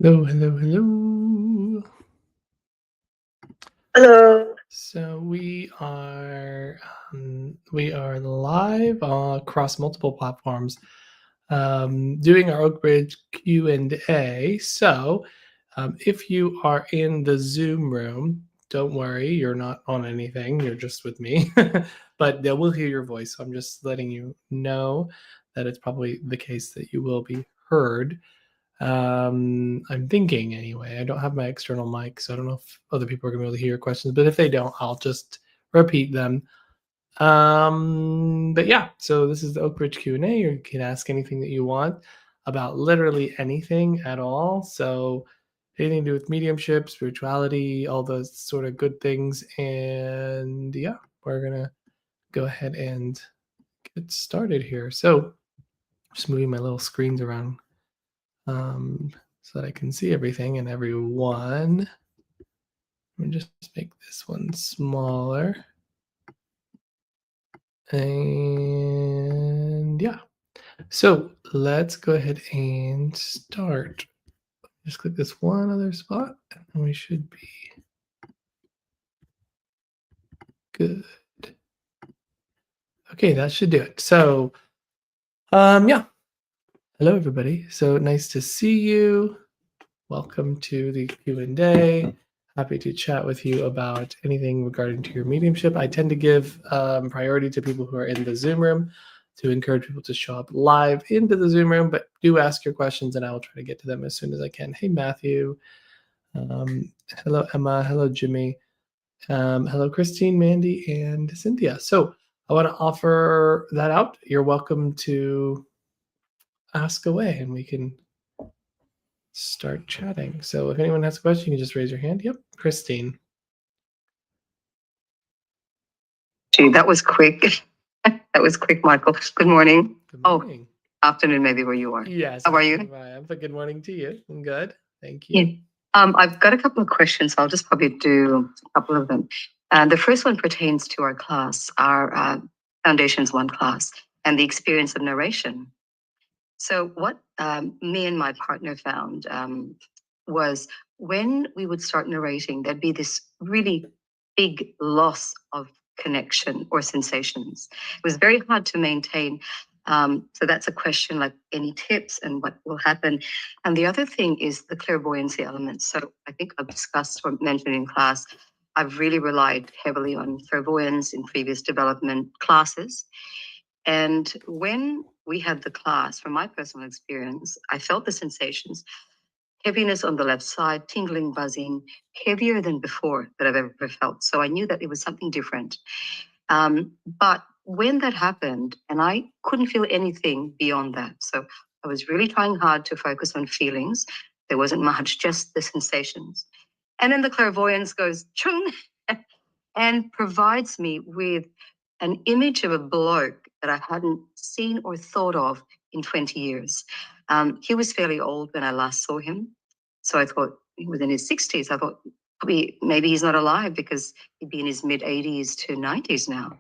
Hello, hello, hello. Hello. So we are live across multiple platforms, doing our Oakbridge Q&A. So if you are in the Zoom room, don't worry, you're not on anything. You're just with me, but they will hear your voice. So I'm just letting you know that it's probably the case that you will be heard. I'm thinking anyway. I don't have my external mic, so I don't know if other people are gonna be able to hear your questions. But if they don't, I'll just repeat them. But yeah, so this is the Oakbridge Q&A. You can ask anything that you want about literally anything at all. So anything to do with mediumship, spirituality, all those sort of good things. And yeah, we're gonna go ahead and get started here. So just moving my little screens around so that I can see everything and everyone. Let me just make this one smaller. And yeah, so let's go ahead and start. Just click this one other spot and we should be good. Okay, that should do it. So, yeah, hello everybody. So nice to see you. Welcome to the Q&A. Happy to chat with you about anything regarding to your mediumship. I tend to give priority to people who are in the Zoom room to encourage people to show up live into the Zoom room, but do ask your questions and I will try to get to them as soon as I can. Hey, Matthew. Hello, Emma. Hello, Jimmy. Hello, Christine, Mandy, and Cynthia. So I want to offer that out. You're welcome to ask away and we can start chatting. So if anyone has a question, you can just raise your hand. Yep, Christine. Gee, that was quick. That was quick, Michael. Good morning. Good morning. Afternoon, maybe where you are. Yes. How are you? But good morning to you. I'm good. Thank you. Yeah. I've got a couple of questions. I'll just probably do a couple of them. The first one pertains to our class, our Foundations 1 class, and the experience of narration. So what me and my partner found was when we would start narrating, there'd be this really big loss of connection or sensations. It was very hard to maintain. So that's a question like any tips and what will happen. And the other thing is the clairvoyancy element. So I think I've discussed or mentioned in class, I've really relied heavily on clairvoyance in previous development classes. And when we had the class, from my personal experience, I felt the sensations, heaviness on the left side, tingling, buzzing, heavier than before that I've ever felt. So I knew that it was something different. But when that happened, and I couldn't feel anything beyond that. So I was really trying hard to focus on feelings. There wasn't much, just the sensations. And then the clairvoyance goes chung and provides me with an image of a bloke that I hadn't seen or thought of in 20 years. He was fairly old when I last saw him. So I thought he was in his 60s. I thought maybe he's not alive because he'd be in his mid 80s to 90s now.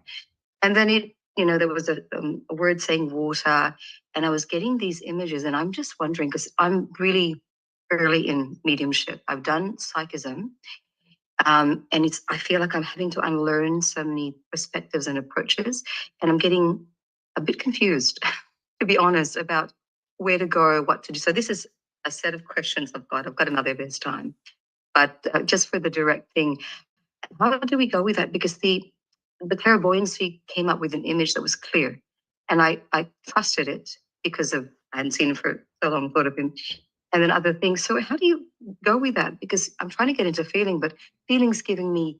And then there was a word saying water, and I was getting these images, and I'm just wondering because I'm really early in mediumship. I've done psychism, and I feel like I'm having to unlearn so many perspectives and approaches, and I'm getting a bit confused, to be honest, about where to go, what to do. So this is a set of questions I've got. I've got another this time, but just for the direct thing, how do we go with that? Because the clairvoyancy came up with an image that was clear, and I trusted it because of I hadn't seen him for so long, thought of him, and then other things. So how do you go with that? Because I'm trying to get into feeling, but feeling's giving me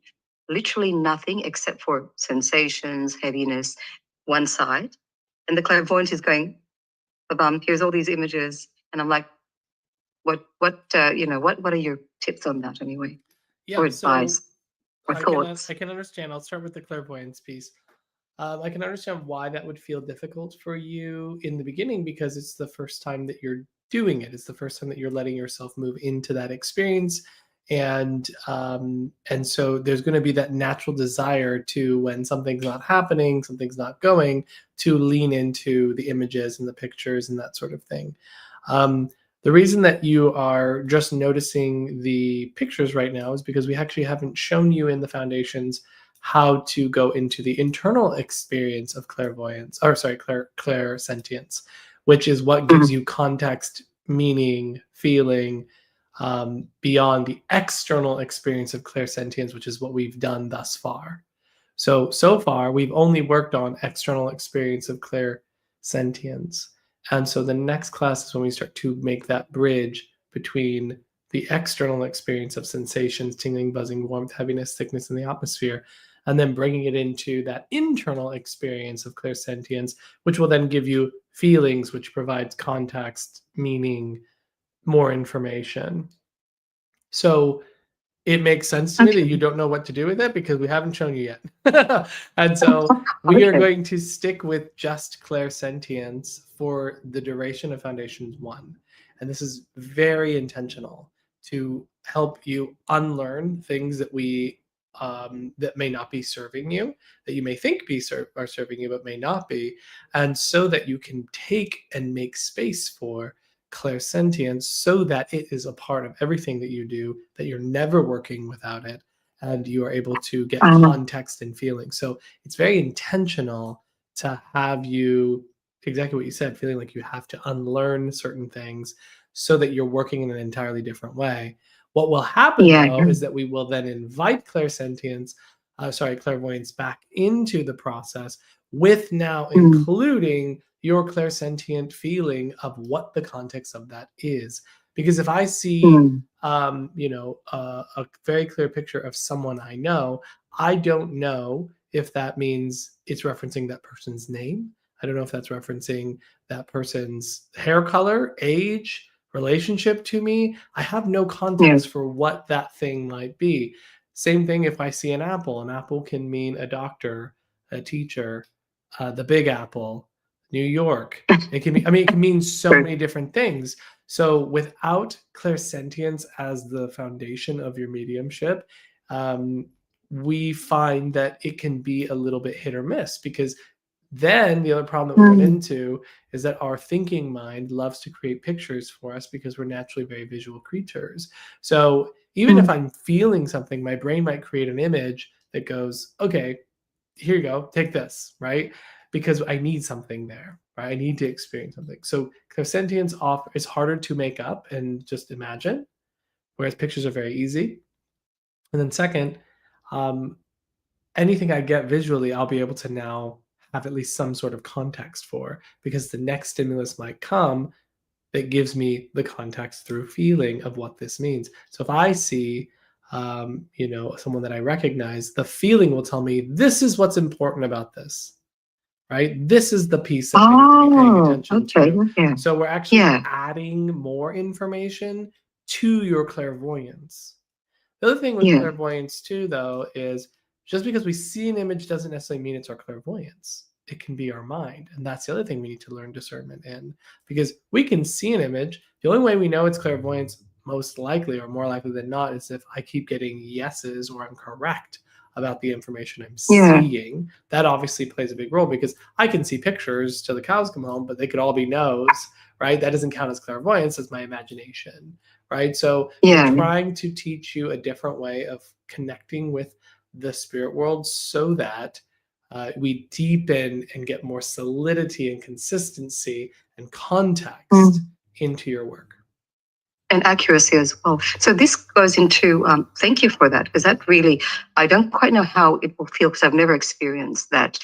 literally nothing except for sensations, heaviness, one side, and the clairvoyance is going, here's all these images, and I'm like, what are your tips on that anyway? Yeah, or advice or thoughts? I can understand. I'll start with the clairvoyance piece. I can understand why that would feel difficult for you in the beginning because it's the first time that you're doing it. It's the first time that you're letting yourself move into that experience, and so there's going to be that natural desire to, when something's not happening, something's not going, to lean into the images and the pictures and that sort of thing. The reason that you are just noticing the pictures right now is because we actually haven't shown you in the foundations how to go into the internal experience of clairvoyance, or sorry, clairsentience, which is what gives Mm. you context, meaning, feeling, beyond the external experience of clairsentience, which is what we've done thus far. So far, we've only worked on external experience of clairsentience. And so the next class is when we start to make that bridge between the external experience of sensations, tingling, buzzing, warmth, heaviness, thickness in the atmosphere, and then bringing it into that internal experience of clairsentience, which will then give you feelings, which provides context, meaning, more information. So it makes sense to me that Okay. you don't know what to do with it because we haven't shown you yet. And so we are Okay. going to stick with just clairsentience for the duration of Foundations 1. And this is very intentional to help you unlearn things that that may not be serving you, that you may think are serving you, but may not be, and so that you can take and make space for clairsentience so that it is a part of everything that you do, that you're never working without it, and you are able to get Um, context and feeling. So it's very intentional to have you, exactly what you said, feeling like you have to unlearn certain things so that you're working in an entirely different way. What will happen yeah. though is that we will then invite clairvoyance back into the process, with now Mm. including your clairsentient feeling of what the context of that is. Because if I see, Mm. a very clear picture of someone I know, I don't know if that means it's referencing that person's name. I don't know if that's referencing that person's hair color, age, relationship to me. I have no Yeah. context for what that thing might be. Same thing if I see an apple can mean a doctor, a teacher, the Big Apple, New York. It can be, I mean, it can mean so True. many different things. So without clairsentience as the foundation of your mediumship, um, we find that it can be a little bit hit or miss, because then the other problem that we run Mm. into is that our thinking mind loves to create pictures for us because we're naturally very visual creatures. So even if Mm. I'm feeling something, my brain might create an image that goes, okay, here you go, take this, right? Because I need something there, right? I need to experience something. So clairsentience is harder to make up and just imagine, whereas pictures are very easy. And then second, um, anything I get visually, I'll be able to now have at least some sort of context for, because the next stimulus might come that gives me the context through feeling of what this means. So if I see, someone that I recognize, the feeling will tell me this is what's important about this, right? This is the piece that I need to be paying Oh, attention okay. to. Yeah. So we're actually Yeah. adding more information to your clairvoyance. The other thing with Yeah. clairvoyance too, though, is just because we see an image doesn't necessarily mean it's our clairvoyance. It can be our mind. And that's the other thing we need to learn discernment in. Because we can see an image. The only way we know it's clairvoyance, most likely or more likely than not, is if I keep getting yeses or I'm correct about the information I'm Yeah. seeing. That obviously plays a big role, because I can see pictures till the cows come home, but they could all be no's, right? That doesn't count as clairvoyance, as my imagination, right? So we're Yeah. trying to teach you a different way of connecting with the spirit world so that we deepen and get more solidity and consistency and context Mm. into your work. And accuracy as well. So this goes into, thank you for that, because that really, I don't quite know how it will feel because I've never experienced that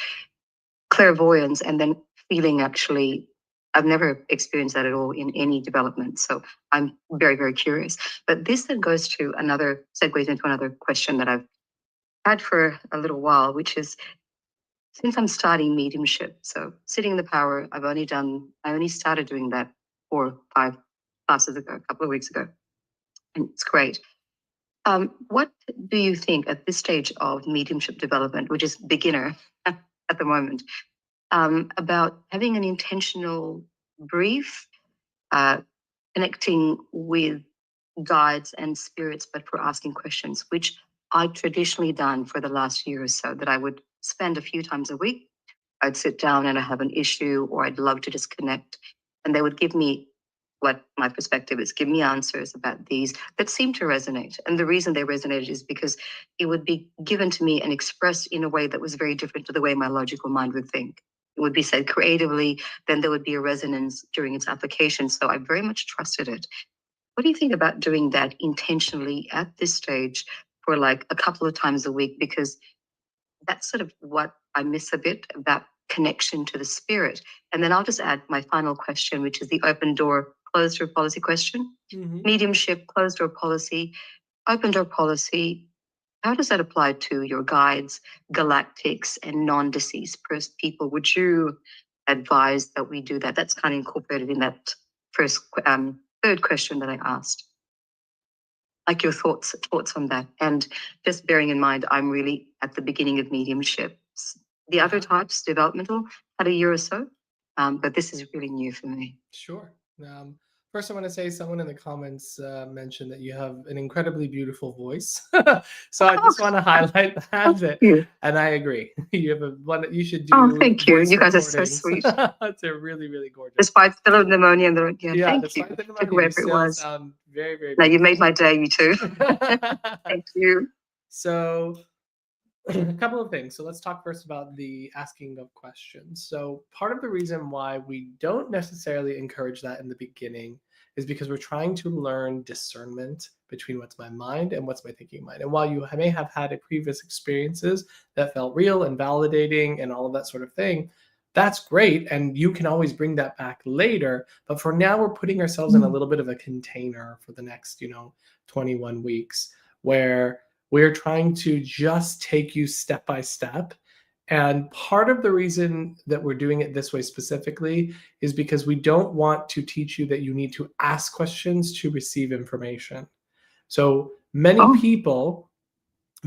clairvoyance and then feeling actually. I've never experienced that at all in any development. So I'm very, very curious. But this then segues into another question that I've had for a little while, which is, since I'm starting mediumship, so sitting in the power, I only started doing that 4 or 5 classes ago, a couple of weeks ago. And it's great. What do you think at this stage of mediumship development, which is beginner at the moment, about having an intentional brief, uh, connecting with guides and spirits, but for asking questions, which I've traditionally done for the last year or so, that I would spend a few times a week. I'd sit down and I have an issue, or I'd love to just connect, and they would give me what my perspective is. Give me answers about these that seem to resonate. And the reason they resonated is because it would be given to me and expressed in a way that was very different to the way my logical mind would think. It would be said creatively, then there would be a resonance during its application. So I very much trusted it. What do you think about doing that intentionally at this stage for like a couple of times a week? Because that's sort of what I miss a bit about connection to the spirit. And then I'll just add my final question, which is the open door, closed door policy question. Mediumship, closed door policy, open door policy. How does that apply to your guides, galactics, and non-deceased people? Would you advise that we do that? That's kind of incorporated in that third question that I asked. Like your thoughts on that, and just bearing in mind, I'm really at the beginning of mediumship. The other types, developmental, had a year or so, but this is really new for me. Sure. First, I want to say someone in the comments mentioned that you have an incredibly beautiful voice. So I just want to highlight that, and I agree. You have one. You should do. Oh, thank you. voice You guys are so recordings. sweet. They're really, really gorgeous. Despite the pneumonia and the thank you. despite the pneumonia, Whoever you it still was. sound very, very No, you beautiful. made my day, you too. Thank you. So a couple of things. So let's talk first about the asking of questions. So part of the reason why we don't necessarily encourage that in the beginning is because we're trying to learn discernment between what's my mind and what's my thinking mind. And while you may have had previous experiences that felt real and validating and all of that sort of thing, that's great. And you can always bring that back later. But for now, we're putting ourselves in a little bit of a container for the next, 21 weeks where we're trying to just take you step by step. And part of the reason that we're doing it this way specifically is because we don't want to teach you that you need to ask questions to receive information. So many people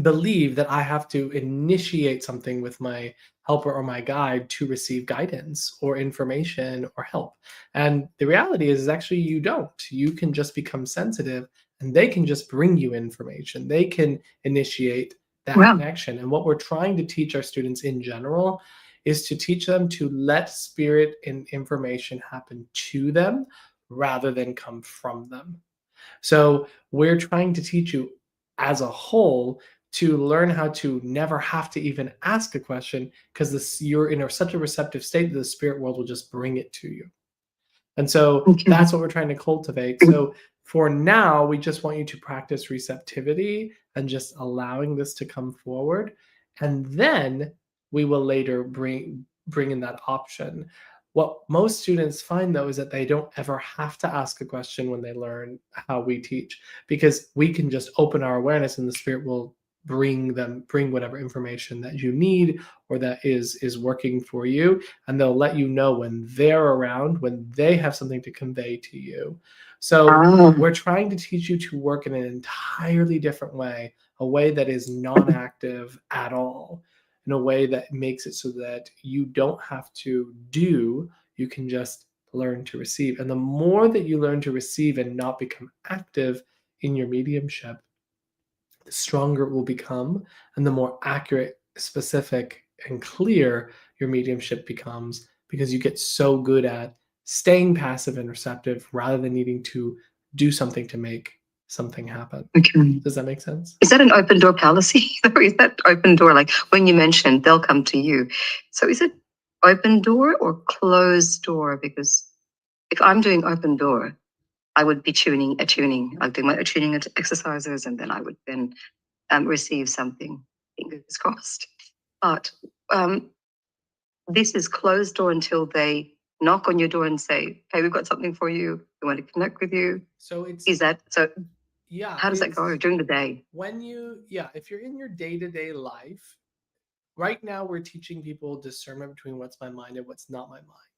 believe that I have to initiate something with my helper or my guide to receive guidance or information or help. And the reality is actually you don't. You can just become sensitive and they can just bring you information. They can initiate that connection. And what we're trying to teach our students in general is to teach them to let spirit and information happen to them rather than come from them. So we're trying to teach you as a whole to learn how to never have to even ask a question because you're in such a receptive state that the spirit world will just bring it to you. And so that's what we're trying to cultivate. So for now, we just want you to practice receptivity and just allowing this to come forward. And then we will later bring in that option. What most students find, though, is that they don't ever have to ask a question when they learn how we teach, because we can just open our awareness and the spirit will bring whatever information that you need or that is working for you, and they'll let you know when they're around, when they have something to convey to you. So we're trying to teach you to work in an entirely different way, a way that is non-active at all, in a way that makes it so that you don't have to you can just learn to receive. And the more that you learn to receive and not become active in your mediumship, the stronger it will become, and the more accurate, specific, and clear your mediumship becomes, because you get so good at staying passive and receptive rather than needing to do something to make something happen. Does that make sense? Is that an open door policy? Is that open door? Like when you mentioned they'll come to you. So is it open door or closed door? Because if I'm doing open door, I would be attuning. I'll do my attuning exercises, and then I would then receive something. Fingers crossed. But this is closed door until they knock on your door and say, "Hey, we've got something for you. We want to connect with you." So it's Is that so? Yeah. How does that go during the day? If you're in your day-to-day life, right now we're teaching people discernment between what's my mind and what's not my mind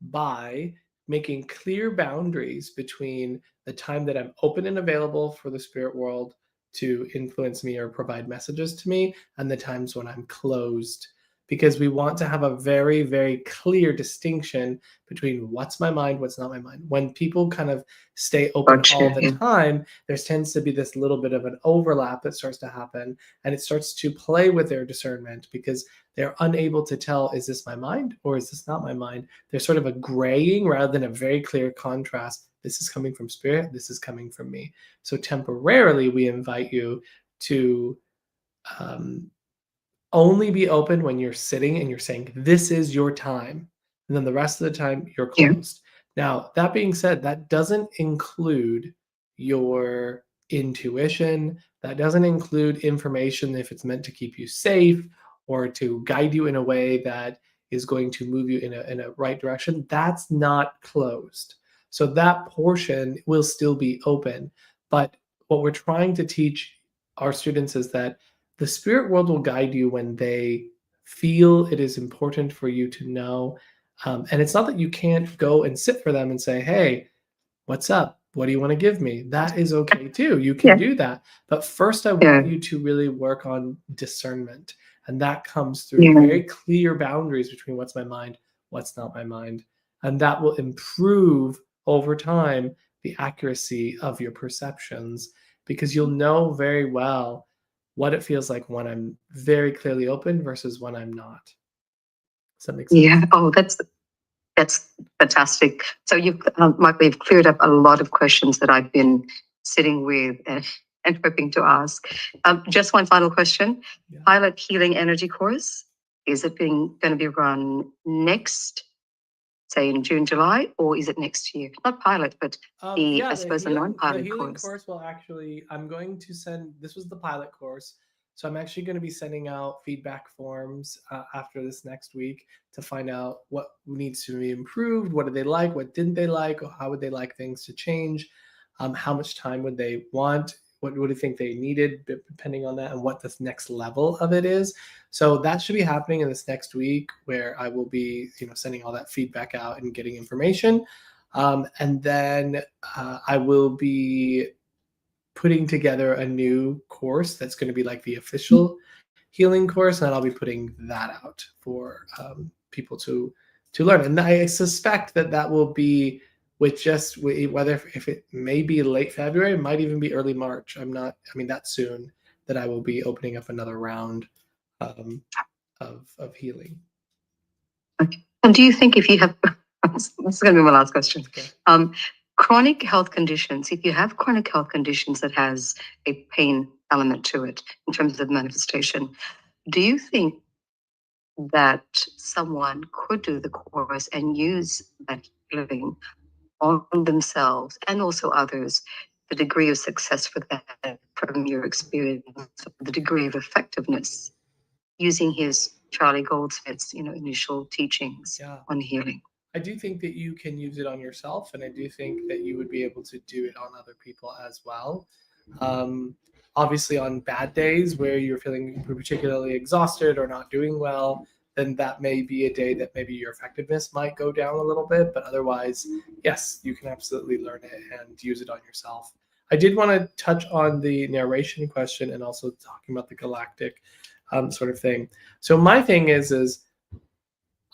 by making clear boundaries between the time that I'm open and available for the spirit world to influence me or provide messages to me, and the times when I'm closed, because we want to have a very, very clear distinction between what's my mind, what's not my mind. When people kind of stay open all the time, there tends to be this little bit of an overlap that starts to happen, and it starts to play with their discernment because they're unable to tell, is this my mind or is this not my mind? There's sort of a graying rather than a very clear contrast This is coming from spirit. This is coming from me. So temporarily, we invite you to only be open when you're sitting and you're saying, this is your time. And then the rest of the time, you're Yeah. closed. Now, that being said, that doesn't include your intuition. That doesn't include information if it's meant to keep you safe or to guide you in a way that is going to move you in a right direction. That's not closed. So that portion will still be open. But what we're trying to teach our students is that the spirit world will guide you when they feel it is important for you to know. And it's not that you can't go and sit for them and say, hey, what's up? What do you want to give me? That is okay too. You can Yeah. do that. But first, I Yeah. want you to really work on discernment. And that comes through Yeah. very clear boundaries between what's my mind, what's not my mind. And that will improve over time the accuracy of your perceptions because you'll know very well what it feels like when I'm very clearly open versus when I'm not. Does that make sense? Yeah. Oh, that's fantastic. So Michael, you've cleared up a lot of questions that I've been sitting with and hoping to ask. Just one final question. Yeah. Pilot Healing Energy course, is it going to be run next, say in June, July, or is it next year? Not pilot, but I suppose the non-pilot healing course. course will actually, I'm going to send, this was the pilot course. So I'm actually going to be sending out feedback forms after this next week to find out what needs to be improved, what did they like, what didn't they like, or how would they like things to change, how much time would they want, what do you think they needed, depending on that, and what this next level of it is. So that should be happening in this next week, where I will be, sending all that feedback out and getting information, and then I will be putting together a new course that's going to be like the official healing course, and I'll be putting that out for people to learn. And I suspect that will be with just whether if it may be late February, it might even be early March. That soon that I will be opening up another round of healing. Okay. And do you think if you have, this is going to be my last question. Okay. Chronic health conditions, if you have chronic health conditions that has a pain element to it in terms of manifestation, do you think that someone could do the course and use that healing on themselves and also others, the degree of success for that from your experience, the degree of effectiveness using his Charlie Goldsmith's, initial teachings on healing? I do think that you can use it on yourself, and I do think that you would be able to do it on other people as well. Obviously, on bad days where you're feeling particularly exhausted or not doing well, then that may be a day that maybe your effectiveness might go down a little bit. But otherwise, yes, you can absolutely learn it and use it on yourself. I did want to touch on the narration question and also talking about the galactic sort of thing. So my thing is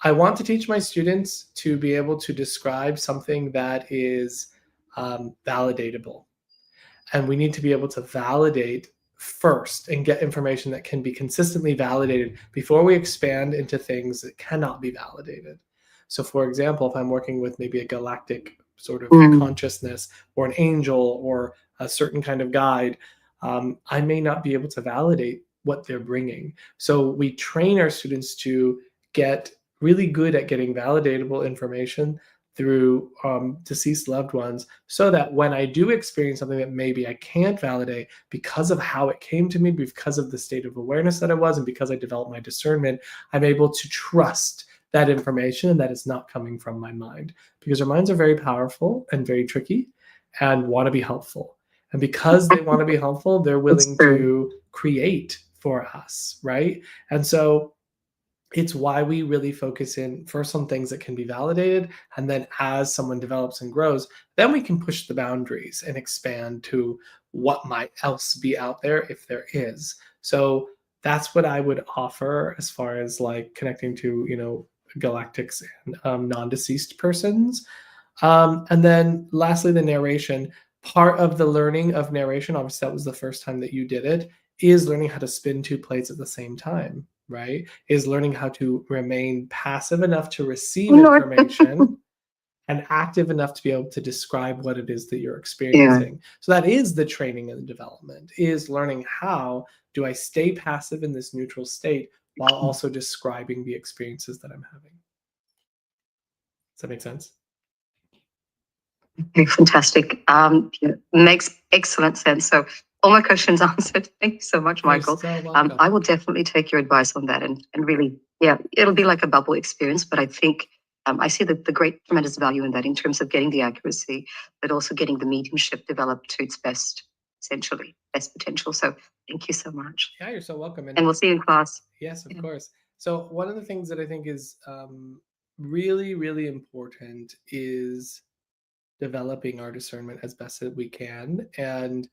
I want to teach my students to be able to describe something that is validatable. And we need to be able to validate first and get information that can be consistently validated before we expand into things that cannot be validated. So for example, if I'm working with maybe a galactic sort of consciousness or an angel or a certain kind of guide, I may not be able to validate what they're bringing. So we train our students to get really good at getting validatable information through deceased loved ones, so that when I do experience something that maybe I can't validate because of how it came to me, because of the state of awareness that I was, and because I developed my discernment, I'm able to trust that information and that it's not coming from my mind, because our minds are very powerful and very tricky and want to be helpful. And because they want to be helpful, they're willing to create for us, right? And so it's why we really focus in first on things that can be validated. And then as someone develops and grows, then we can push the boundaries and expand to what might else be out there if there is. So that's what I would offer as far as like connecting to, galactics and non-deceased persons. And then lastly, the narration. Part of the learning of narration, obviously that was the first time that you did it, is learning how to spin two plates at the same time, right? Is learning how to remain passive enough to receive information and active enough to be able to describe what it is that you're experiencing. So that is the training and the development, is learning how do I stay passive in this neutral state while also describing the experiences that I'm having. Does that make sense? Okay, fantastic. Makes excellent sense. So all my questions answered. Thank you so much, Michael. You're so welcome. I will definitely take your advice on that and really, yeah, it'll be like a bubble experience, but I think I see the great tremendous value in that in terms of getting the accuracy, but also getting the mediumship developed to its best, essentially, best potential. So thank you so much. Yeah, you're so welcome. And we'll see you in class. Yes, of course. So one of the things that I think is really, really important is developing our discernment as best as we can. And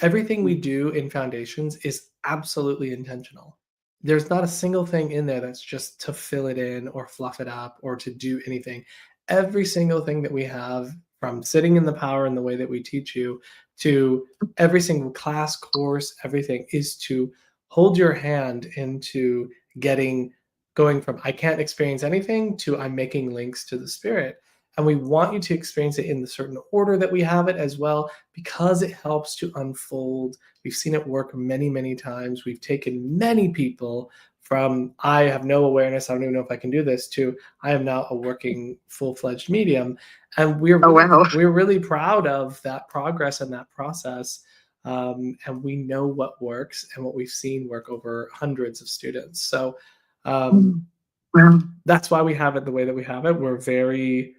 everything we do in foundations is absolutely intentional. There's not a single thing in there that's just to fill it in or fluff it up or to do anything. Every single thing that we have, from sitting in the power in the way that we teach you to every single class, course, everything, is to hold your hand into going from I can't experience anything to I'm making links to the spirit. And we want you to experience it in the certain order that we have it as well, because it helps to unfold. We've seen it work many, many times. We've taken many people from I have no awareness, I don't even know if I can do this, to I am now a working full-fledged medium. And we're really proud of that progress and that process. And we know what works and what we've seen work over hundreds of students. So that's why we have it the way that we have it. We're very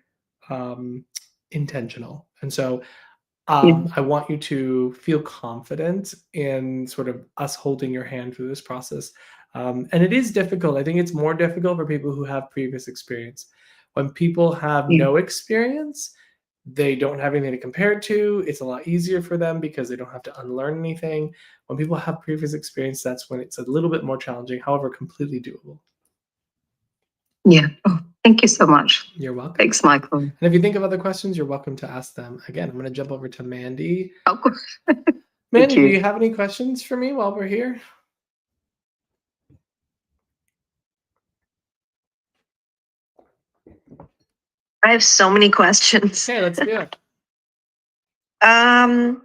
intentional. And so I want you to feel confident in sort of us holding your hand through this process. And it is difficult. I think it's more difficult for people who have previous experience. When people have no experience, they don't have anything to compare it to. It's a lot easier for them because they don't have to unlearn anything. When people have previous experience, that's when it's a little bit more challenging, however, completely doable. Yeah. Oh, thank you so much. You're welcome. Thanks, Michael. And if you think of other questions, you're welcome to ask them. Again, I'm going to jump over to Mandy. Of course. Mandy, do you have any questions for me while we're here? I have so many questions. Okay, let's do it. I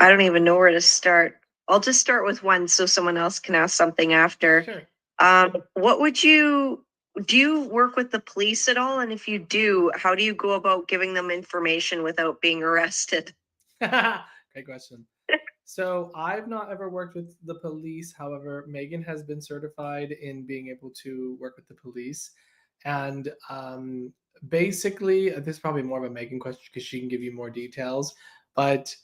don't even know where to start. I'll just start with one so someone else can ask something after. Sure. Do you work with the police at all? And if you do, how do you go about giving them information without being arrested? Great question. So I've not ever worked with the police. However, Megan has been certified in being able to work with the police. And basically, this is probably more of a Megan question because she can give you more details. But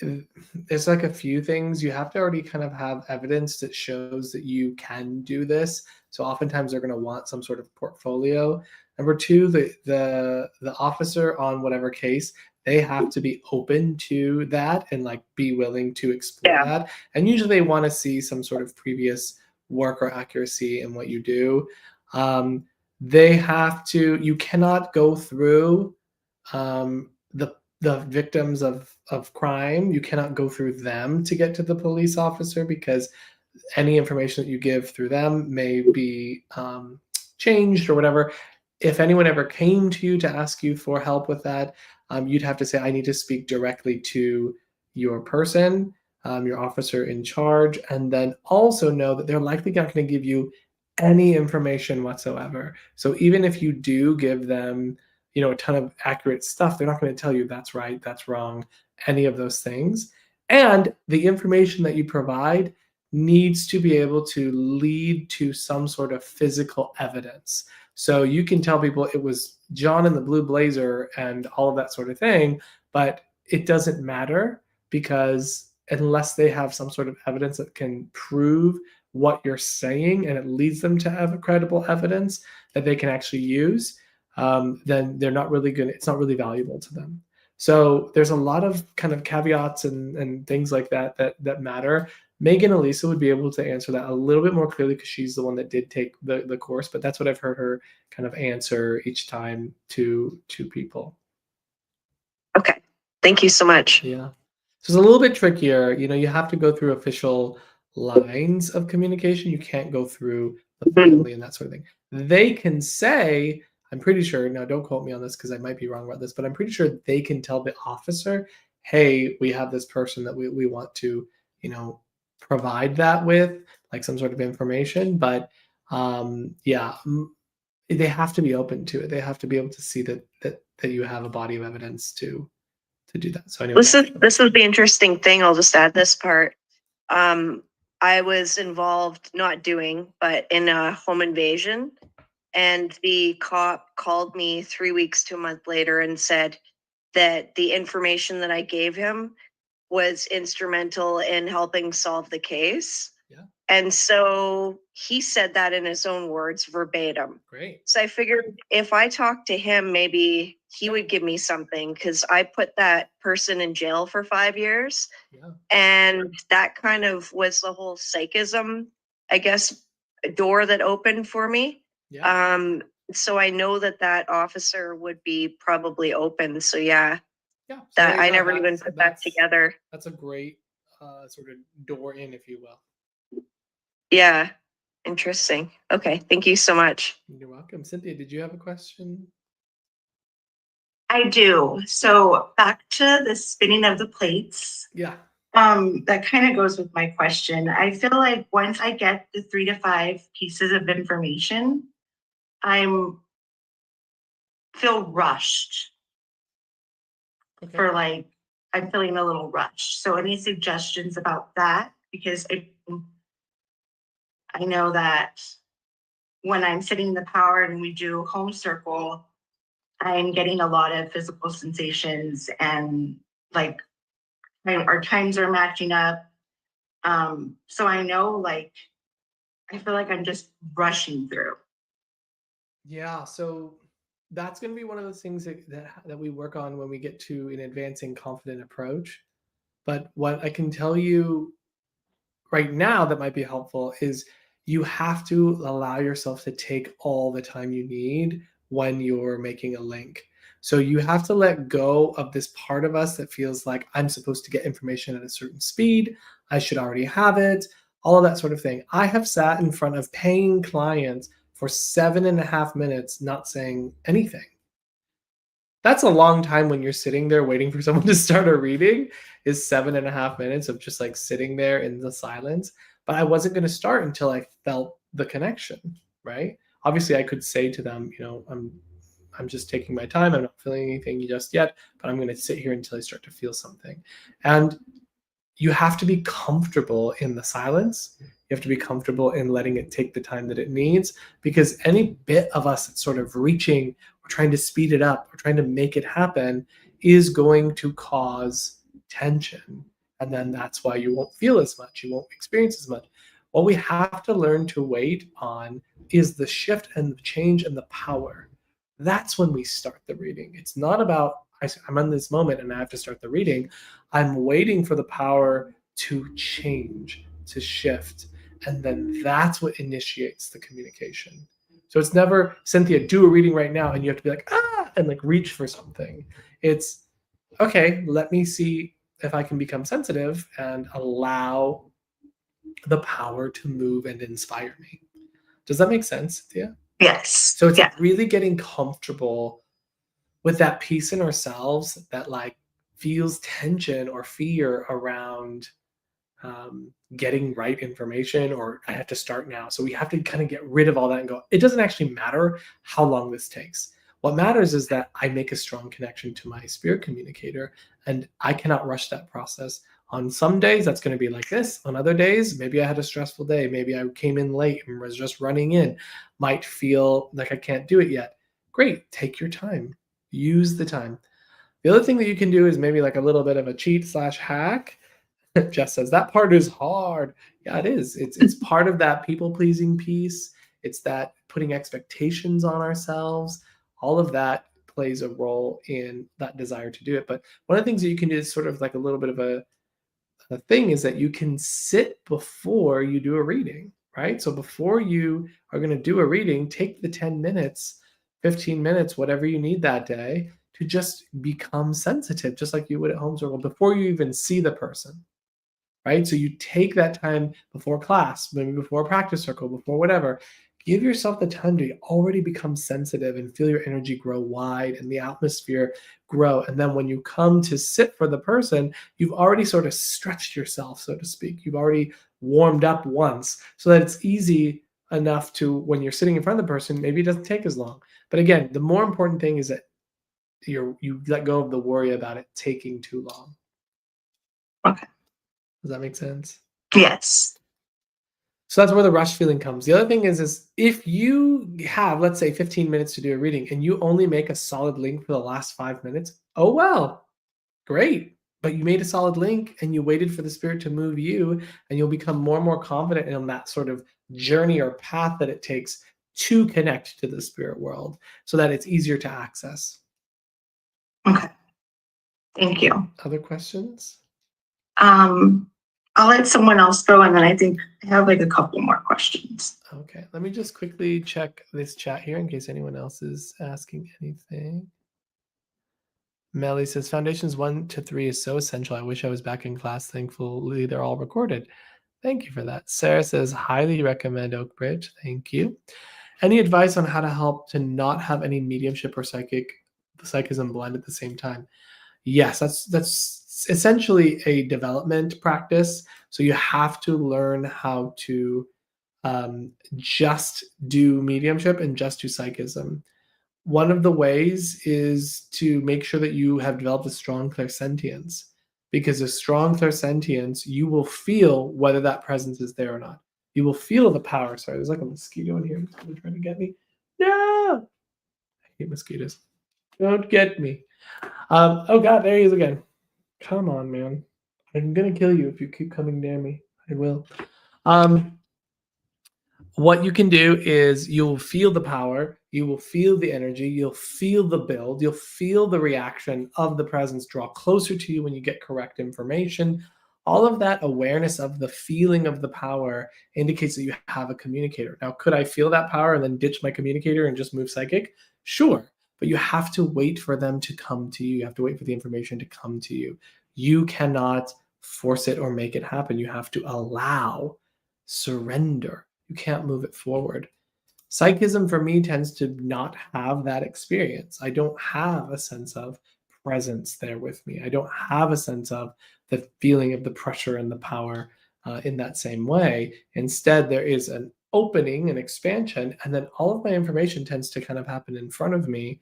there's like a few things. You have to already kind of have evidence that shows that you can do this. So oftentimes they're going to want some sort of portfolio. Number two, the officer on whatever case, they have to be open to that and like be willing to explore that. And usually they want to see some sort of previous work or accuracy in what you do. You cannot go through the victims of crime. You cannot go through them to get to the police officer because any information that you give through them may be changed or whatever. If anyone ever came to you to ask you for help with that, you'd have to say, I need to speak directly to your person, your officer in charge, and then also know that they're likely not going to give you any information whatsoever. So even if you do give them, a ton of accurate stuff, they're not going to tell you that's right, that's wrong, any of those things. And the information that you provide needs to be able to lead to some sort of physical evidence. So you can tell people it was John in the blue blazer and all of that sort of thing, but it doesn't matter because unless they have some sort of evidence that can prove what you're saying and it leads them to have credible evidence that they can actually use, then they're not really good. It's not really valuable to them. So there's a lot of kind of caveats and things like that matter. Megan Elisa would be able to answer that a little bit more clearly because she's the one that did take the course, but that's what I've heard her kind of answer each time to people. Okay. Thank you so much. Yeah. So it's a little bit trickier. You have to go through official lines of communication. You can't go through the family and that sort of thing. They can say, I'm pretty sure, now don't quote me on this because I might be wrong about this, but I'm pretty sure they can tell the officer, hey, we have this person that we want to, provide that with, like some sort of information. But yeah, they have to be open to it. They have to be able to see that you have a body of evidence to do that. So anyway, This is the interesting thing. I'll just add this part. I was involved, not doing, but in a home invasion, and the cop called me 3 weeks to a month later and said that the information that I gave him was instrumental in helping solve the case. Yeah. And so he said that in his own words, verbatim. Great. So I figured if I talked to him, maybe he would give me something, because I put that person in jail for 5 years. Yeah. And that kind of was the whole psychism, I guess, door that opened for me. Yeah. So I know that officer would be probably open. So yeah, Yeah. So that I yeah, never even put that together. That's a great sort of door in, if you will. Yeah. Interesting. Okay. Thank you so much. You're welcome. Cynthia, did you have a question? I do. So back to the spinning of the plates. Yeah. That kind of goes with my question. I feel like once I get the 3 to 5 pieces of information, feel rushed. Okay. For like, I'm feeling a little rushed. So any suggestions about that? Because I know that when I'm sitting in the power and we do home circle, I'm getting a lot of physical sensations, and like our times are matching up. So I know, like, I feel like I'm just rushing through. Yeah, so that's going to be one of those things that we work on when we get to an advancing confident approach. But what I can tell you right now that might be helpful is you have to allow yourself to take all the time you need when you're making a link. So you have to let go of this part of us that feels like I'm supposed to get information at a certain speed. I should already have it, all of that sort of thing. I have sat in front of paying clients for 7.5 minutes, not saying anything. That's a long time when you're sitting there waiting for someone to start a reading, is 7.5 minutes of just like sitting there in the silence. But I wasn't going to start until I felt the connection, right? Obviously, I could say to them, I'm just taking my time. I'm not feeling anything just yet, but I'm going to sit here until I start to feel something. And you have to be comfortable in the silence. You have to be comfortable in letting it take the time that it needs, because any bit of us that's sort of reaching, or trying to speed it up, or trying to make it happen is going to cause tension. And then that's why you won't feel as much. You won't experience as much. What we have to learn to wait on is the shift and the change and the power. That's when we start the reading. It's not about, I'm in this moment and I have to start the reading. I'm waiting for the power to change, to shift. And then that's what initiates the communication. So it's never, Cynthia, do a reading right now, and you have to be like, and like reach for something. It's, okay, let me see if I can become sensitive and allow the power to move and inspire me. Does that make sense, Cynthia? Yes. So it's really getting comfortable with that piece in ourselves that like feels tension or fear around getting right information, or I have to start now. So we have to kind of get rid of all that and go, it doesn't actually matter how long this takes. What matters is that I make a strong connection to my spirit communicator, and I cannot rush that process. On some days, that's going to be like this. On other days, maybe I had a stressful day. Maybe I came in late and was just running in. Might feel like I can't do it yet. Great. Take your time. Use the time. The other thing that you can do is maybe like a little bit of a cheat/hack. Jess says that part is hard. Yeah, it is. It's part of that people-pleasing piece. It's that putting expectations on ourselves. All of that plays a role in that desire to do it. But one of the things that you can do is sort of like a little bit of a thing is that you can sit before you do a reading, right? So before you are going to do a reading, take the 10 minutes, 15 minutes, whatever you need that day, to just become sensitive, just like you would at home circle, before you even see the person, right? So you take that time before class, maybe before a practice circle, before whatever, give yourself the time to already become sensitive and feel your energy grow wide and the atmosphere grow. And then when you come to sit for the person, you've already sort of stretched yourself, so to speak. You've already warmed up once so that it's easy enough to, when you're sitting in front of the person, maybe it doesn't take as long. But again, the more important thing is that you let go of the worry about it taking too long. Okay. Does that make sense? Yes. So that's where the rush feeling comes. The other thing is if you have, let's say, 15 minutes to do a reading and you only make a solid link for the last 5 minutes, oh well, great. But you made a solid link and you waited for the spirit to move you, and you'll become more and more confident in that sort of journey or path that it takes to connect to the spirit world so that it's easier to access. Okay. Thank you. Other questions? I'll let someone else go, and then I think I have like a couple more questions. Okay, let me just quickly check this chat here in case anyone else is asking anything. Melly says, Foundations 1 to 3 is so essential. I wish I was back in class. Thankfully, they're all recorded. Thank you for that. Sarah says, highly recommend Oakbridge. Thank you. Any advice on how to help to not have any mediumship or psychism blend at the same time? Yes, that's essentially a development practice. So you have to learn how to just do mediumship and just do psychism. One of the ways is to make sure that you have developed a strong clairsentience, because a strong clairsentience, you will feel whether that presence is there or not. You will feel the power. Sorry, there's like a mosquito in here. It's going to try to get me. No! I hate mosquitoes. Don't get me. Oh God, there he is again. Come on, man. I'm gonna kill you if you keep coming near me. I will. What you can do is you'll feel the power, you will feel the energy, you'll feel the build, you'll feel the reaction of the presence draw closer to you when you get correct information. All of that awareness of the feeling of the power indicates that you have a communicator. Now, could I feel that power and then ditch my communicator and just move psychic? Sure. But you have to wait for them to come to you. You have to wait for the information to come to you. You cannot force it or make it happen. You have to allow, surrender. You can't move it forward. Psychism for me tends to not have that experience. I don't have a sense of presence there with me. I don't have a sense of the feeling of the pressure and the power in that same way. Instead, there is an opening, an expansion, and then all of my information tends to kind of happen in front of me.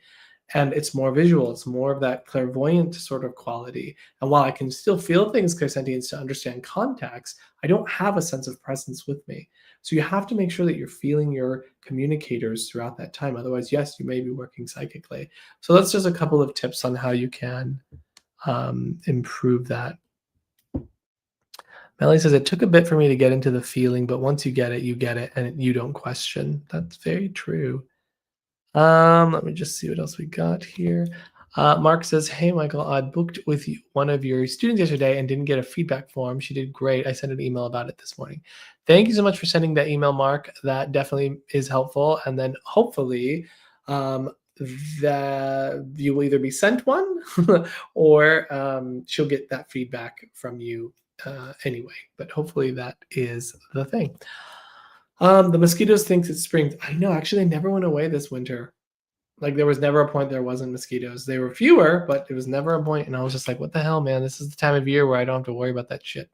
And it's more visual. It's more of that clairvoyant sort of quality. And while I can still feel things clairsentience to understand context, I don't have a sense of presence with me. So you have to make sure that you're feeling your communicators throughout that time. Otherwise, yes, you may be working psychically. So that's just a couple of tips on how you can improve that. Melly says, it took a bit for me to get into the feeling, but once you get it, and you don't question. That's very true. Let me just see what else we got here. Mark says, hey, Michael, I booked with one of your students yesterday and didn't get a feedback form. She did great. I sent an email about it this morning. Thank you so much for sending that email, Mark. That definitely is helpful. And then hopefully that you will either be sent one or she'll get that feedback from you anyway. But hopefully that is the thing. The mosquitoes thinks it's spring. I know, actually, they never went away this winter. Like, there was never a point there wasn't mosquitoes. They were fewer, but it was never a point. And I was just like, what the hell, man? This is the time of year where I don't have to worry about that shit.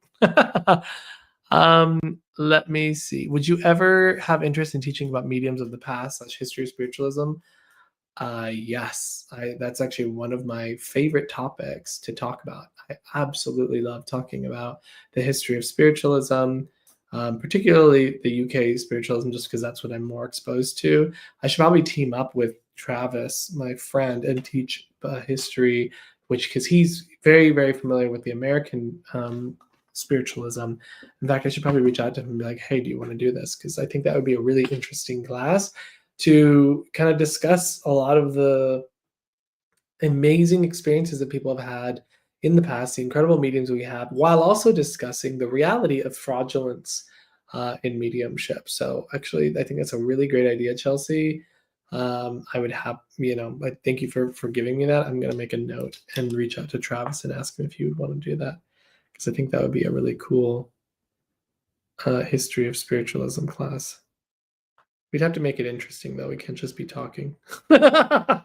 Let me see. Would you ever have interest in teaching about mediums of the past / history of spiritualism? Yes, that's actually one of my favorite topics to talk about. I absolutely love talking about the history of spiritualism, particularly the UK spiritualism, just because that's what I'm more exposed to. I should probably team up with Travis, my friend, and teach history, because he's very, very familiar with the American spiritualism. In fact, I should probably reach out to him and be like, hey, do you want to do this? Because I think that would be a really interesting class to kind of discuss a lot of the amazing experiences that people have had in the past, the incredible mediums we have, while also discussing the reality of fraudulence in mediumship. So actually, I think that's a really great idea, Chelsea. I would have, I thank you for giving me that. I'm going to make a note and reach out to Travis and ask him if he would want to do that, because I think that would be a really cool history of spiritualism class. We'd have to make it interesting though. We can't just be talking. I'd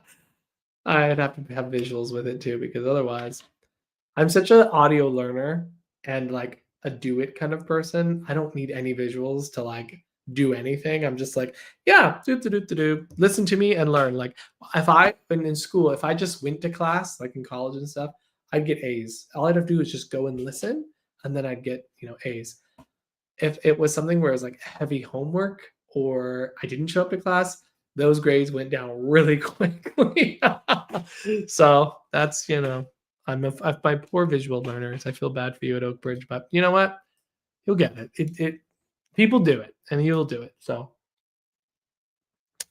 have to have visuals with it too, because otherwise, I'm such an audio learner and like a do it kind of person. I don't need any visuals to like do anything. I'm just like, yeah, do. Listen to me and learn. Like if I been in school, if I just went to class, like in college and stuff, I'd get A's. All I'd have to do is just go and listen, and then I'd get, A's. If it was something where it was like heavy homework or I didn't show up to class, those grades went down really quickly. So that's, I'm my poor visual learners. I feel bad for you at Oakbridge, but you know what? You'll get it. It people do it, and you'll do it. So,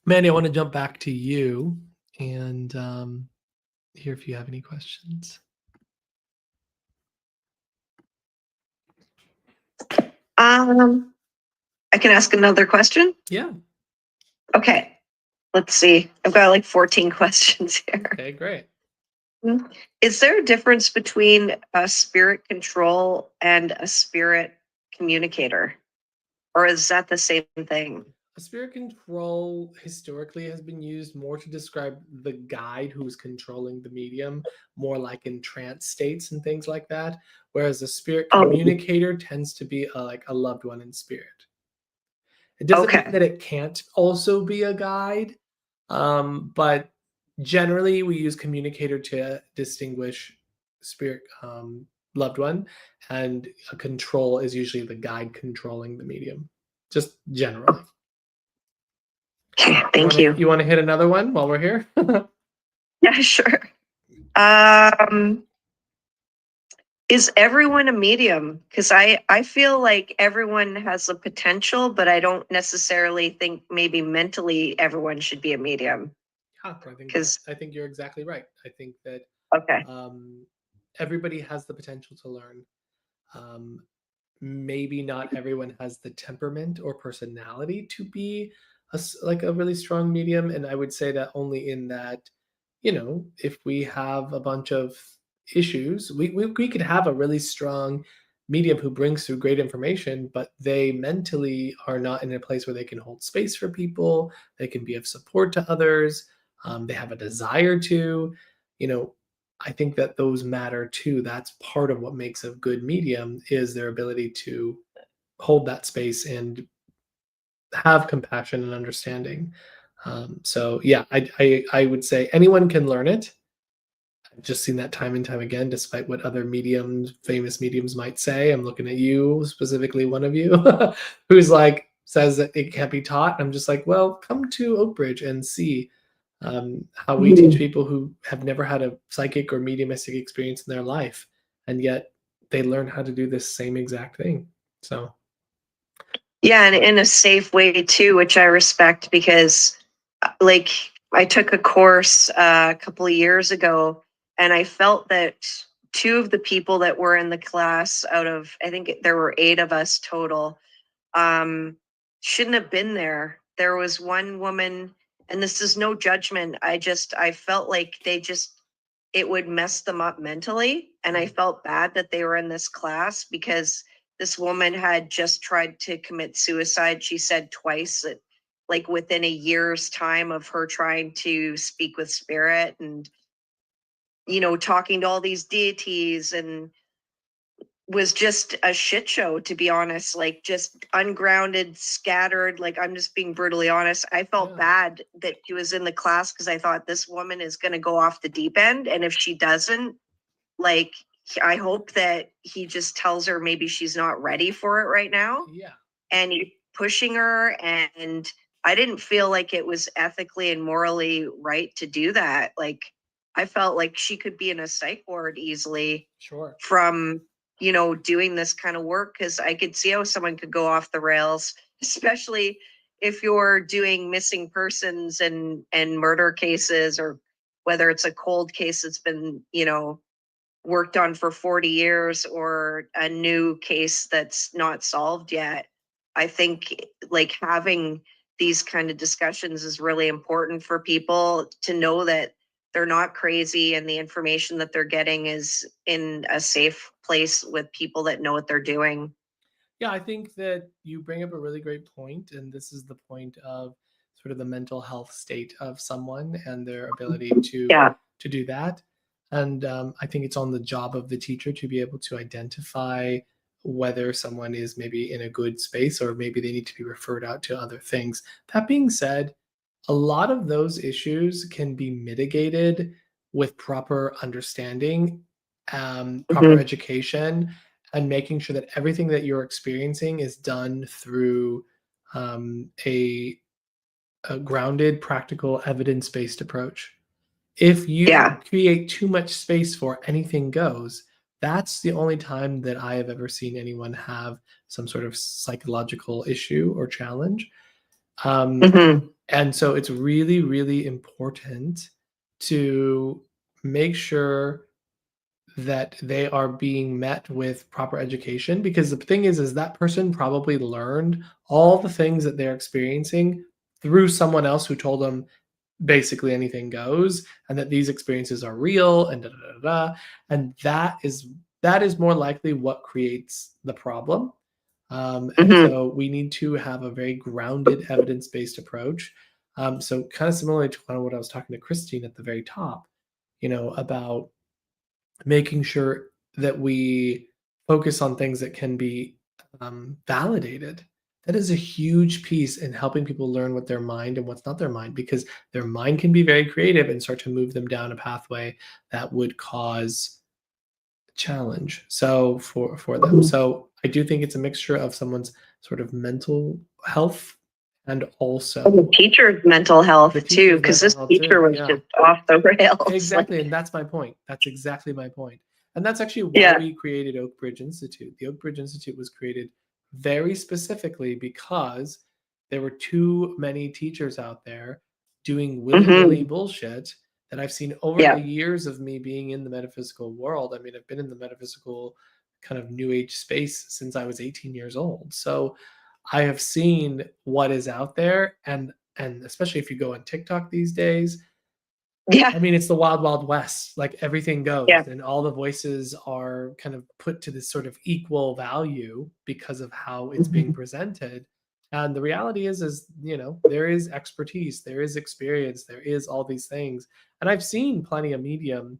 Mandy, I want to jump back to you and hear if you have any questions. I can ask another question. Yeah. Okay. Let's see. I've got like 14 questions here. Okay, great. Is there a difference between a spirit control and a spirit communicator? Or is that the same thing? A spirit control historically has been used more to describe the guide who's controlling the medium, more like in trance states and things like that. Whereas a spirit communicator tends to be like a loved one in spirit. It doesn't mean that it can't also be a guide, but generally we use communicator to distinguish spirit loved one, and a control is usually the guide controlling the medium, just generally. Okay, thank you. You want to hit another one while we're here? Yeah, sure. Is everyone a medium? Because I feel like everyone has the potential, but I don't necessarily think maybe mentally everyone should be a medium. Yeah, I think you're exactly right. I think that everybody has the potential to learn. Maybe not everyone has the temperament or personality to be a really strong medium, and I would say that only in that, if we have a bunch of issues, we could have a really strong medium who brings through great information, but they mentally are not in a place where they can hold space for people, they can be of support to others, they have a desire to, I think that those matter too. That's part of what makes a good medium, is their ability to hold that space and have compassion and understanding. So yeah, I would say anyone can learn it. I've just seen that time and time again, despite what other mediums, famous mediums might say. I'm looking at you, specifically one of you, who's like, says that it can't be taught. I'm just like, well, come to Oakbridge and see how we teach people who have never had a psychic or mediumistic experience in their life, and yet they learn how to do this same exact thing. So yeah, and in a safe way too, which I respect, because like I took a course a couple of years ago, and I felt that two of the people that were in the class, out of, I think there were 8 of us total, shouldn't have been there. There was one woman, and this is no judgment, I felt like it would mess them up mentally, and I felt bad that they were in this class, because this woman had just tried to commit suicide, she said twice, like within a year's time of her trying to speak with spirit and talking to all these deities, and was just a shit show, to be honest, like just ungrounded, scattered. Like, I'm just being brutally honest. I felt bad that she was in the class, because I thought, this woman is going to go off the deep end, and if she doesn't, like, I hope that he just tells her maybe she's not ready for it right now. Yeah. And he's pushing her, and I didn't feel like it was ethically and morally right to do that. Like, I felt like she could be in a psych ward easily. Sure. From doing this kind of work, because I could see how someone could go off the rails, especially if you're doing missing persons and murder cases, or whether it's a cold case that's been worked on for 40 years, or a new case that's not solved yet. I think like having these kind of discussions is really important for people to know that they're not crazy, and the information that they're getting is in a safe place with people that know what they're doing. Yeah, I think that you bring up a really great point, and this is the point of sort of the mental health state of someone and their ability Yeah. to do that. And I think it's on the job of the teacher to be able to identify whether someone is maybe in a good space or maybe they need to be referred out to other things. That being said, a lot of those issues can be mitigated with proper understanding, proper education, and making sure that everything that you're experiencing is done through a grounded, practical, evidence-based approach. If you Yeah. create too much space for anything goes, that's the only time that I have ever seen anyone have some sort of psychological issue or challenge. And so it's really, really important to make sure that they are being met with proper education, because the thing is that person probably learned all the things that they're experiencing through someone else who told them basically anything goes, and that these experiences are real, and da, da, da, da, and that is more likely what creates the problem. And so we need to have a very grounded, evidence-based approach. So kind of similarly to kind of what I was talking to Christine at the very top, about making sure that we focus on things that can be validated. That is a huge piece in helping people learn what their mind and what's not their mind, because their mind can be very creative and start to move them down a pathway that would cause challenge for them. So I do think it's a mixture of someone's sort of mental health and also The teacher's mental health the too, teacher's because this mental health too, teacher was yeah. just off the rails. Exactly, and that's my point. That's exactly my point. And that's actually why Yeah. we created Oakbridge Institute. The Oakbridge Institute was created very specifically because there were too many teachers out there doing willy-nilly bullshit that I've seen over Yeah. the years of me being in the metaphysical world. I mean, I've been in the metaphysical kind of new age space since I was 18 years old. So I have seen what is out there, and especially if you go on TikTok these days, Yeah. I mean, it's the wild, wild west. Like everything goes, Yeah. and all the voices are kind of put to this sort of equal value because of how it's being presented. And the reality is, there is expertise, there is experience, there is all these things. And I've seen plenty of medium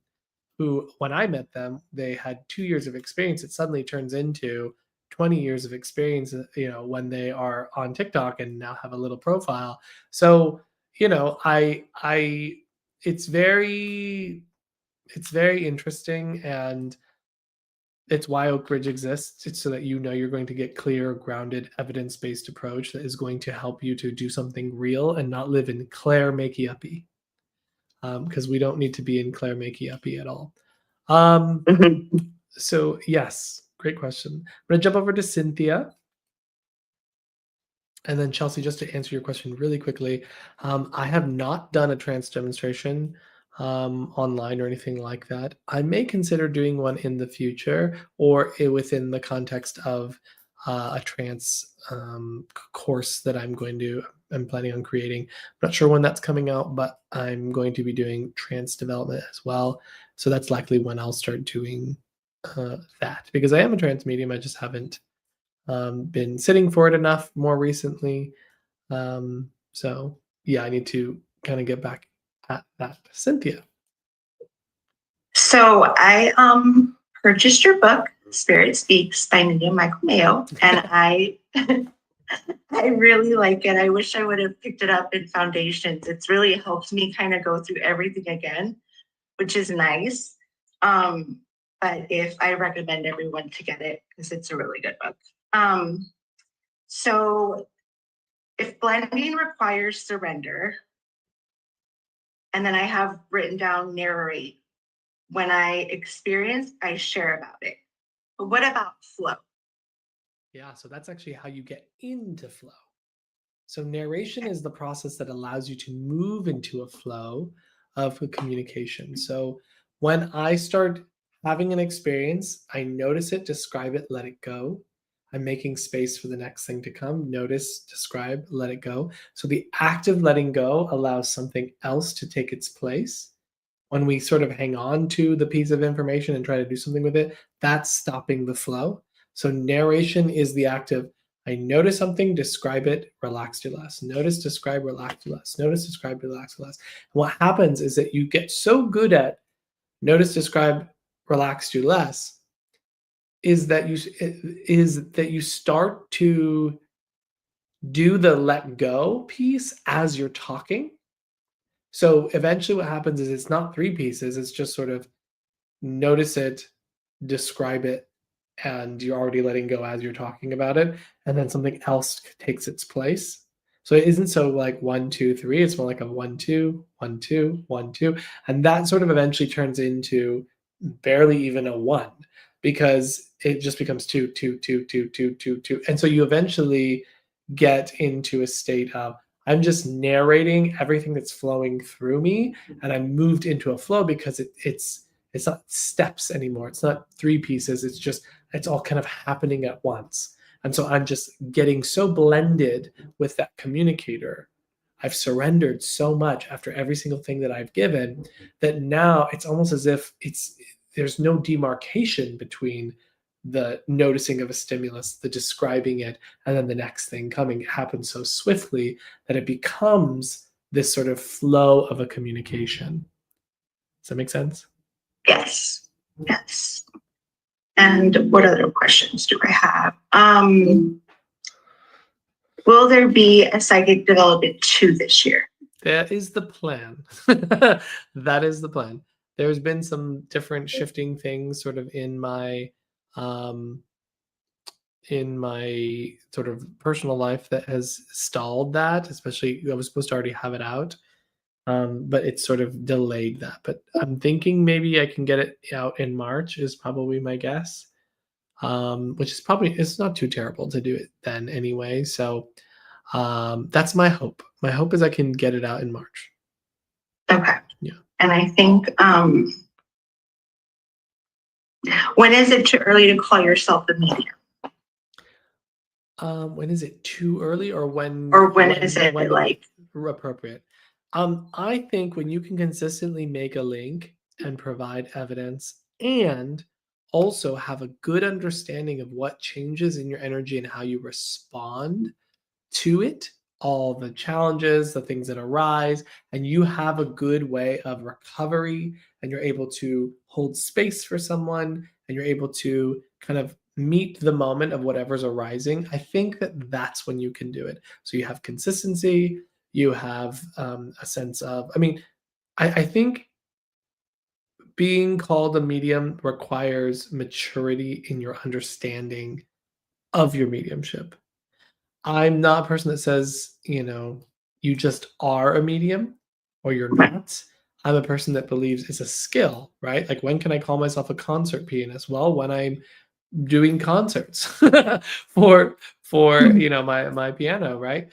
who, when I met them, they had 2 years of experience. It suddenly turns into 20 years of experience, when they are on TikTok and now have a little profile. So, I it's very interesting, and it's why Oakbridge exists. It's so that you're going to get clear, grounded, evidence-based approach that is going to help you to do something real and not live in Claire makey-uppy. Because we don't need to be in Claire makey-uppy at all. So yes, great question. I'm gonna jump over to Cynthia. And then Chelsea, just to answer your question really quickly, I have not done a trance demonstration online or anything like that. I may consider doing one in the future, or within the context of a trance course that I'm planning on creating. I'm not sure when that's coming out, but I'm going to be doing trance development as well. So that's likely when I'll start doing that, because I am a trance medium. I just haven't been sitting for it enough more recently. So yeah, I need to kind of get back at that. Cynthia. So I purchased your book, Spirit Speaks by Medium Michael Mayo, and I I really like it. I wish I would have picked it up in Foundations. It's really helped me kind of go through everything again, which is nice. But if I recommend everyone to get it, because it's a really good book. So if blending requires surrender, and then I have written down narrate. When I experience, I share about it. But what about flow? Yeah, so that's actually how you get into flow. So narration is the process that allows you to move into a flow of communication. So when I start having an experience, I notice it, describe it, let it go. I'm making space for the next thing to come. Notice, describe, let it go. So the act of letting go allows something else to take its place. When we sort of hang on to the piece of information and try to do something with it, that's stopping the flow. So narration is the act of I notice something, describe it, relax, do less. Notice, describe, relax, do less. Notice, describe, relax, do less. And what happens is that you get so good at notice, describe, relax, do less, is that you start to do the let go piece as you're talking. So eventually what happens is it's not 3 pieces, it's just sort of notice it, describe it, and you're already letting go as you're talking about it, and then something else takes its place. So it isn't so like 1, 2, 3, it's more like a 1, 2, 1, 2, 1, 2, and that sort of eventually turns into barely even a 1 because it just becomes 2, 2, 2, 2, 2, 2, 2. And so you eventually get into a state of I'm just narrating everything that's flowing through me, and I'm moved into a flow because it's not steps anymore. It's not 3 pieces. It's all kind of happening at once. And so I'm just getting so blended with that communicator. I've surrendered so much after every single thing that I've given that now it's almost as if there's no demarcation between the noticing of a stimulus, the describing it, and then the next thing coming. It happens so swiftly that it becomes this sort of flow of a communication. Does that make sense? Yes. Yes. And what other questions do I have? Will there be a psychic development 2 this year? That is the plan. That is the plan. There's been some different shifting things sort of in my sort of personal life that has stalled that, especially I was supposed to already have it out. But it's sort of delayed that. But I'm thinking maybe I can get it out in March is probably my guess. Which is probably it's not too terrible to do it then anyway. So that's my hope. My hope is I can get it out in March. Okay. Yeah. And I think when is it too early to call yourself a medium? When is it too early or when is it like appropriate? I think when you can consistently make a link and provide evidence and also have a good understanding of what changes in your energy and how you respond to it, all the challenges, the things that arise, and you have a good way of recovery and you're able to hold space for someone and you're able to kind of meet the moment of whatever's arising, I think that that's when you can do it. So you have consistency, you have a sense of, I think being called a medium requires maturity in your understanding of your mediumship. I'm not a person that says, you just are a medium or you're not. I'm a person that believes it's a skill, right? Like when can I call myself a concert pianist? Well, when I'm doing concerts for my piano, right?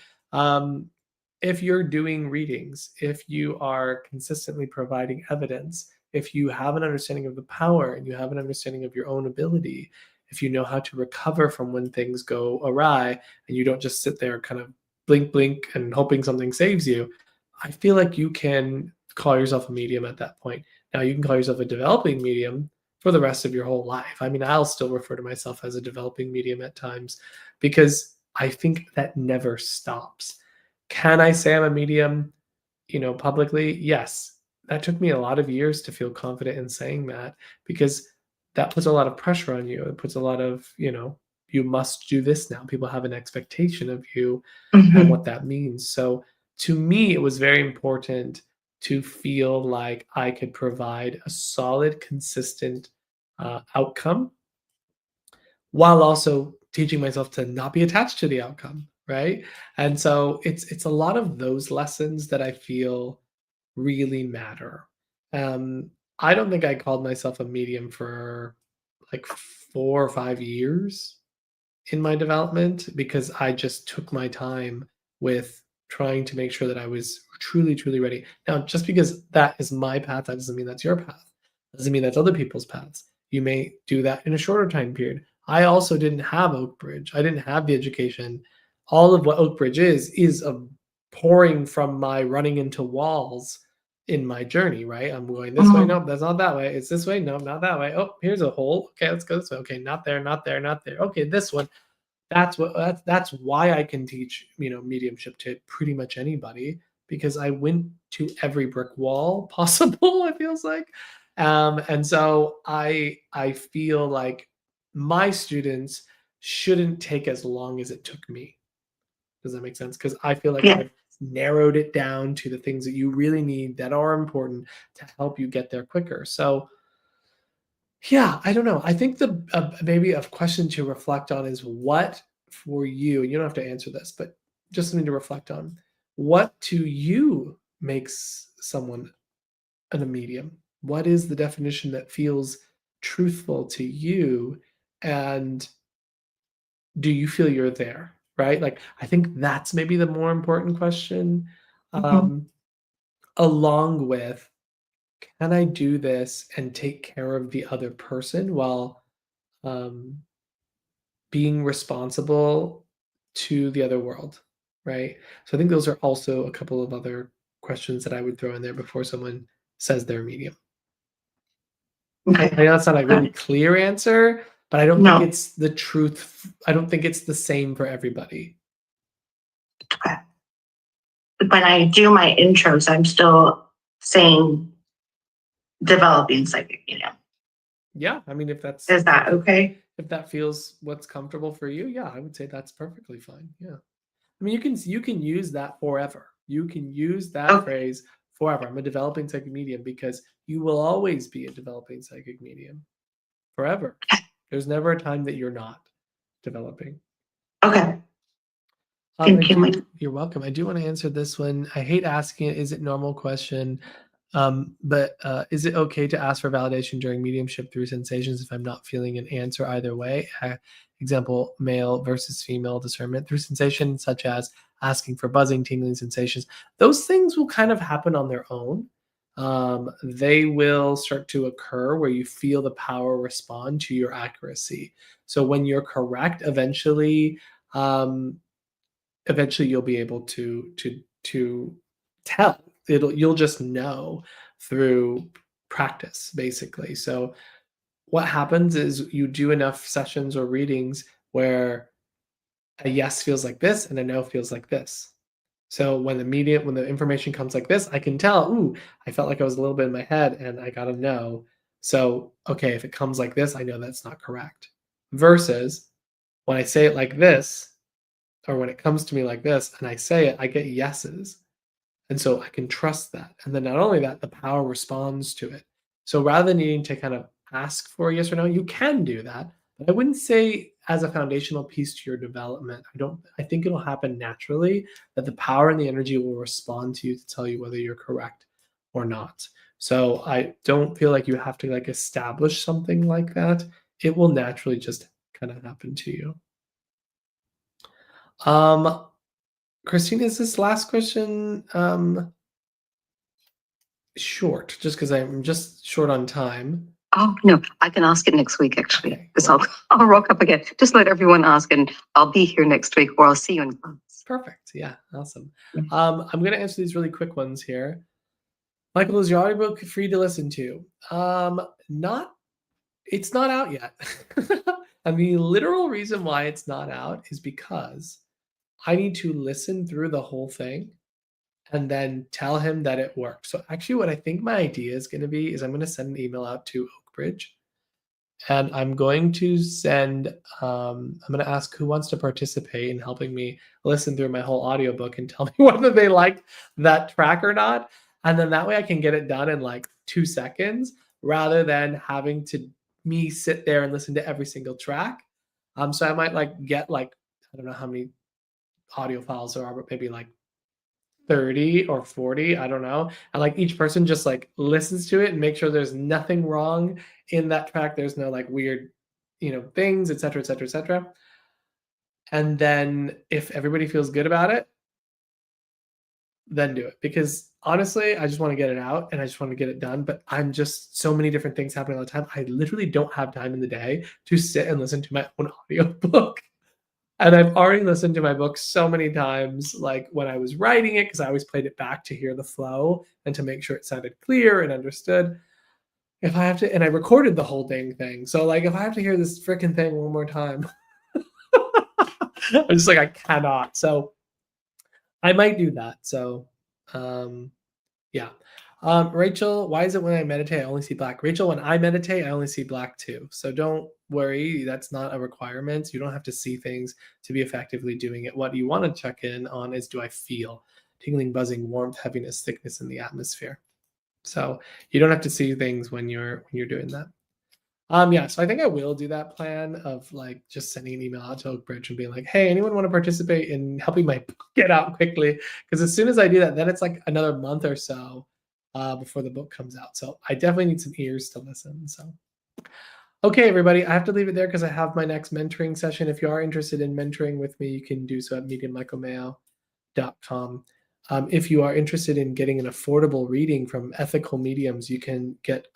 If you're doing readings, if you are consistently providing evidence, if you have an understanding of the power and you have an understanding of your own ability, if you know how to recover from when things go awry and you don't just sit there kind of blink, blink and hoping something saves you, I feel like you can call yourself a medium at that point. Now, you can call yourself a developing medium for the rest of your whole life. I'll still refer to myself as a developing medium at times because I think that never stops. Can I say I'm a medium, publicly? Yes. That took me a lot of years to feel confident in saying that because that puts a lot of pressure on you. It puts a lot of, you must do this now. People have an expectation of you and what that means. So to me, it was very important to feel like I could provide a solid, consistent outcome while also teaching myself to not be attached to the outcome, right? And so it's a lot of those lessons that I feel really matter. I don't think I called myself a medium for like 4 or 5 years in my development because I just took my time with trying to make sure that I was truly, truly ready. Now, just because that is my path, that doesn't mean that's your path. That doesn't mean that's other people's paths. You may do that in a shorter time period. I also didn't have Oakbridge. I didn't have the education. All of what Oakbridge is a pouring from my running into walls in my journey, right? I'm going this way. Nope, that's not that way. It's this way. No, not that way. Oh, here's a hole. Okay, let's go this way. Okay, not there, not there, not there. Okay, this one. that's why I can teach, mediumship to pretty much anybody, because I went to every brick wall possible, it feels like. And so I feel like my students shouldn't take as long as it took me. Does that make sense? Because I feel like Yeah. I've narrowed it down to the things that you really need that are important to help you get there quicker. So yeah, I don't know. I think the maybe a question to reflect on is what for you, and you don't have to answer this, but just something to reflect on. What to you makes someone a medium? What is the definition that feels truthful to you? And do you feel you're there? Right? Like, I think that's maybe the more important question. Mhm. Along with, can I do this and take care of the other person while um, being responsible to the other world, right? So I think those are also a couple of other questions that I would throw in there before someone says they're medium. I Okay. know that's not a really clear answer, but I don't think No. it's the truth. I don't think it's the same for everybody. Okay. When I do my intros, I'm still saying developing psychic medium. Yeah, I mean, if that's Is that okay? if that feels what's comfortable for you, yeah, I would say that's perfectly fine. Yeah. I mean, you can use that forever. You can use that Okay. phrase forever. I'm a developing psychic medium, because you will always be a developing psychic medium forever. There's never a time that you're not developing. Okay. Thank you. You're welcome. I do want to answer this one. I hate asking it. Is it normal question? But is it okay to ask for validation during mediumship through sensations if I'm not feeling an answer either way? Example, male versus female discernment through sensations, such as asking for buzzing, tingling sensations. Those things will kind of happen on their own. They will start to occur where you feel the power respond to your accuracy. So when you're correct, um, eventually you'll be able to tell. You'll just know through practice, basically. So what happens is you do enough sessions or readings where a yes feels like this and a no feels like this. So when the information comes like this, I can tell, ooh, I felt like I was a little bit in my head and I got a no. So okay, if it comes like this, I know that's not correct. Versus when I say it like this, or when it comes to me like this and I say it, I get yeses. And so I can trust that. And then not only that, the power responds to it. So rather than needing to kind of ask for a yes or no, you can do that. But I wouldn't say as a foundational piece to your development. I think it'll happen naturally that the power and the energy will respond to you to tell you whether you're correct or not. So I don't feel like you have to like establish something like that. It will naturally just kind of happen to you. Um, Christine, is this last question short? Just because I'm just short on time. Oh, no, I can ask it next week, actually, Okay, because cool. I'll rock up again. Just let everyone ask, and I'll be here next week, or I'll see you in class. Perfect. Yeah, awesome. Yeah. I'm going to answer these really quick ones here. Michael, is your audiobook free to listen to? It's not out yet. And the literal reason why it's not out is because I need to listen through the whole thing and then tell him that it worked. So actually what I think my idea is going to be is I'm going to send an email out to Oakbridge, and I'm going to I'm going to ask who wants to participate in helping me listen through my whole audiobook and tell me whether they like that track or not. And then that way I can get it done in like 2 seconds rather than having to me sit there and listen to every single track. So I might like get like, I don't know how many audio files there are, but maybe like 30 or 40, I don't know. And like each person just like listens to it and make sure there's nothing wrong in that track. There's no like weird, things, et cetera, et cetera, et cetera. And then if everybody feels good about it, then do it. Because honestly, I just want to get it out and I just want to get it done. But I'm just so many different things happening all the time. I literally don't have time in the day to sit and listen to my own audiobook. And I've already listened to my book so many times, like when I was writing it, because I always played it back to hear the flow and to make sure it sounded clear and understood. If I have to, and I recorded the whole dang thing. So like if I have to hear this freaking thing one more time, I'm just like, I cannot. So I might do that. So yeah. Rachel, why is it when I meditate I only see black? Rachel, when I meditate I only see black too. So don't worry, that's not a requirement. You don't have to see things to be effectively doing it. What you want to check in on is, do I feel tingling, buzzing, warmth, heaviness, thickness in the atmosphere? So you don't have to see things when you're doing that. Yeah, so I think I will do that plan of like just sending an email out to Oakbridge and being like, hey, anyone want to participate in helping my book get out quickly? Because as soon as I do that, then it's like another month or so before the book comes out. So I definitely need some ears to listen. So, okay, everybody, I have to leave it there because I have my next mentoring session. If you are interested in mentoring with me, you can do so at mediummichaelmayo.com. If you are interested in getting an affordable reading from ethical mediums, you can get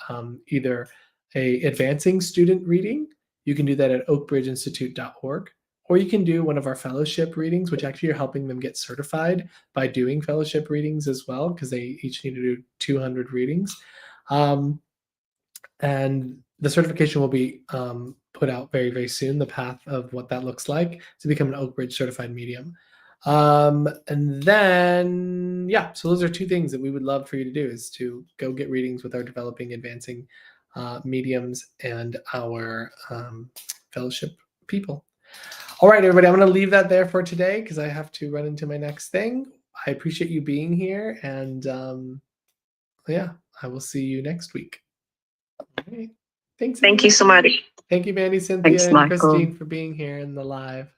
either a advancing student reading. You can do that at oakbridgeinstitute.org, or you can do one of our fellowship readings, which actually are helping them get certified by doing fellowship readings as well, because they each need to do 200 readings. And the certification will be put out very, very soon, the path of what that looks like to become an Oakbridge certified medium. And then, yeah, so those are two things that we would love for you to do, is to go get readings with our developing, advancing mediums and our fellowship people. All right, everybody, I'm going to leave that there for today because I have to run into my next thing. I appreciate you being here, and yeah, I will see you next week. All right. Thanks. Thank you so much. Thank you, Mandy, Cynthia, Thanks, and Michael. Christine for being here in the live.